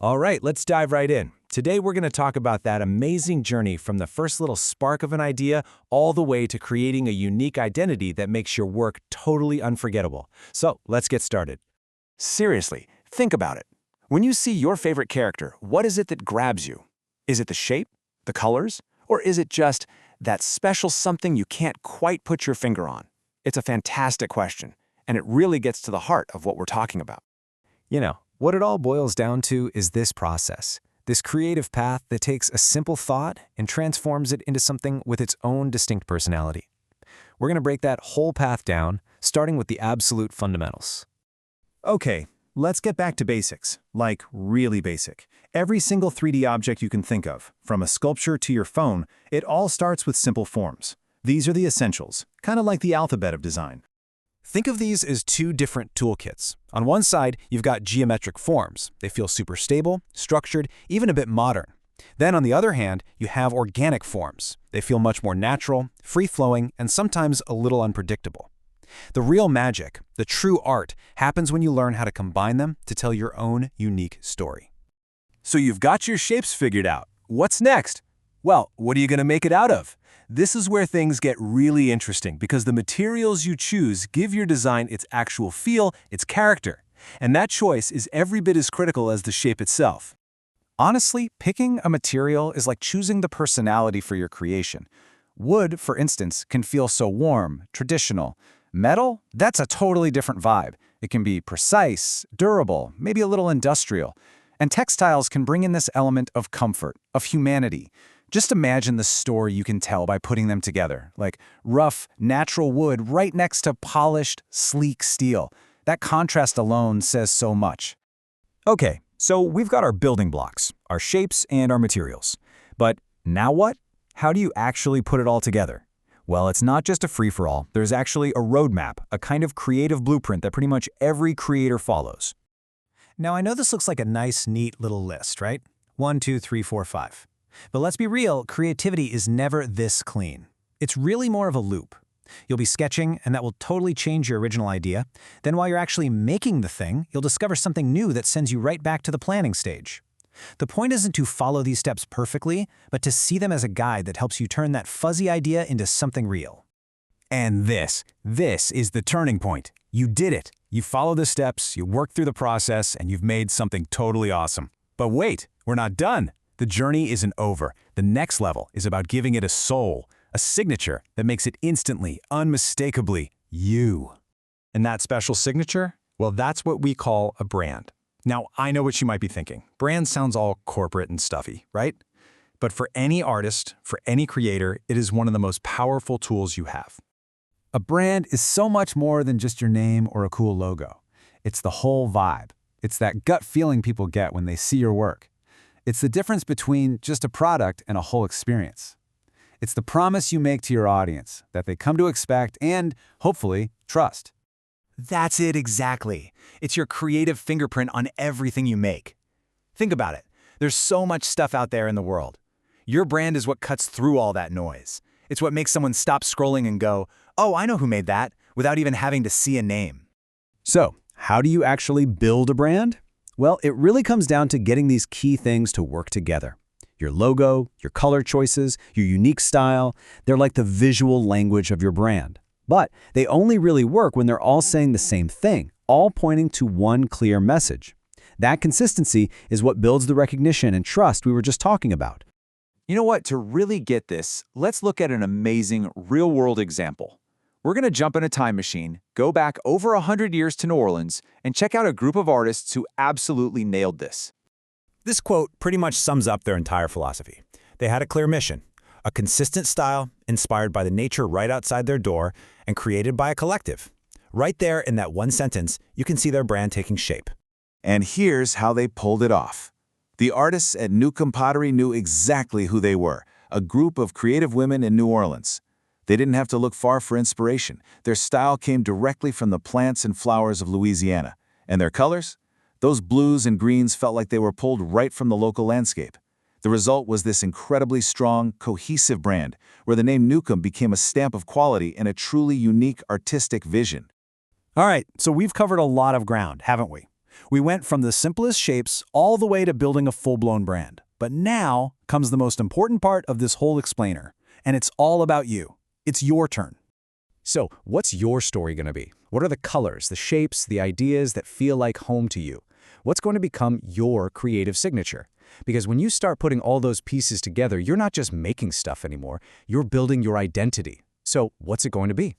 All right, let's dive right in. Today we're going to talk about that amazing journey from the first little spark of an idea all the way to creating a unique identity that makes your work totally unforgettable. So let's get started. Seriously, think about it. When you see your favorite character, what is it that grabs you? Is it the shape, the colors, or is it just that special something you can't quite put your finger on? It's a fantastic question, and it really gets to the heart of what we're talking about. What it all boils down to is this process, this creative path that takes a simple thought and transforms it into something with its own distinct personality. We're going to break that whole path down, starting with the absolute fundamentals. Okay, let's get back to basics, like really basic. Every single 3D object you can think of, from a sculpture to your phone, it all starts with simple forms. These are the essentials, kind of like the alphabet of design. Think of these as two different toolkits. On one side, you've got geometric forms. They feel super stable, structured, even a bit modern. Then on the other hand, you have organic forms. They feel much more natural, free-flowing, and sometimes a little unpredictable. The real magic, the true art, happens when you learn how to combine them to tell your own unique story. So you've got your shapes figured out. What's next? Well, what are you going to make it out of? This is where things get really interesting because the materials you choose give your design its actual feel, its character. And that choice is every bit as critical as the shape itself. Honestly, picking a material is like choosing the personality for your creation. Wood, for instance, can feel so warm, traditional. Metal? That's a totally different vibe. It can be precise, durable, maybe a little industrial. And textiles can bring in this element of comfort, of humanity. Just imagine the story you can tell by putting them together, like rough, natural wood right next to polished, sleek steel. That contrast alone says so much. Okay, so we've got our building blocks, our shapes, and our materials. But now what? How do you actually put it all together? Well, it's not just a free-for-all. There's actually a roadmap, a kind of creative blueprint that pretty much every creator follows. Now, I know this looks like a nice, neat little list, right? 1, 2, 3, 4, 5. But let's be real, creativity is never this clean. It's really more of a loop. You'll be sketching, and that will totally change your original idea. Then while you're actually making the thing, you'll discover something new that sends you right back to the planning stage. The point isn't to follow these steps perfectly, but to see them as a guide that helps you turn that fuzzy idea into something real. And this is the turning point. You did it. You followed the steps, you worked through the process, and you've made something totally awesome. But wait, we're not done. The journey isn't over. The next level is about giving it a soul, a signature that makes it instantly, unmistakably you. And that special signature? Well, that's what we call a brand. Now, I know what you might be thinking. Brand sounds all corporate and stuffy, right? But for any artist, for any creator, it is one of the most powerful tools you have. A brand is so much more than just your name or a cool logo. It's the whole vibe. It's that gut feeling people get when they see your work. It's the difference between just a product and a whole experience. It's the promise you make to your audience that they come to expect and, hopefully, trust. That's it exactly. It's your creative fingerprint on everything you make. Think about it. There's so much stuff out there in the world. Your brand is what cuts through all that noise. It's what makes someone stop scrolling and go, "Oh, I know who made that," without even having to see a name. So, how do you actually build a brand? Well, it really comes down to getting these key things to work together. Your logo, your color choices, your unique style, they're like the visual language of your brand. But they only really work when they're all saying the same thing, all pointing to one clear message. That consistency is what builds the recognition and trust we were just talking about. You know what? To really get this, let's look at an amazing real-world example. We're going to jump in a time machine, go back over 100 years to New Orleans, and check out a group of artists who absolutely nailed this. This quote pretty much sums up their entire philosophy. They had a clear mission, a consistent style inspired by the nature right outside their door and created by a collective. Right there in that one sentence, you can see their brand taking shape. And here's how they pulled it off. The artists at Newcomb Pottery knew exactly who they were, a group of creative women in New Orleans. They didn't have to look far for inspiration. Their style came directly from the plants and flowers of Louisiana. And their colors? Those blues and greens felt like they were pulled right from the local landscape. The result was this incredibly strong, cohesive brand, where the name Newcomb became a stamp of quality and a truly unique artistic vision. All right, so we've covered a lot of ground, haven't we? We went from the simplest shapes all the way to building a full-blown brand. But now comes the most important part of this whole explainer, and it's all about you. It's your turn. So, what's your story going to be? What are the colors, the shapes, the ideas that feel like home to you? What's going to become your creative signature? Because when you start putting all those pieces together, you're not just making stuff anymore, you're building your identity. So, what's it going to be?